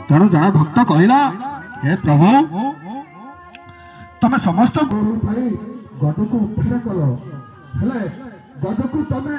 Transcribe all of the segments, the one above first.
तेणु जड़े भक्त कहला हे प्रभु तमे समस्त गज को उद्धार कल हेले गज को तमे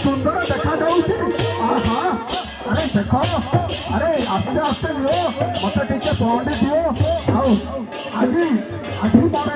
सुंदर देखा अरे देख अरे आस्ते आस्ते दियो मत टे पौंडे दियो आज आज मोर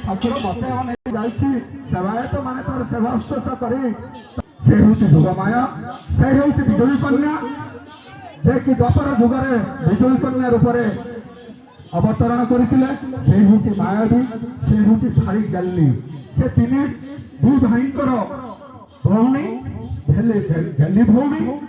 ठाकुर मत सेवायत मान तार सेवा शुश्रूषा कर भोगमाया से विजुली कन्या जे कि द्वापर जुगे विजुली कन्या रूप से अवतरण करते मायावी से छाड़ी गली से तीन दु भाई भौणी भौणी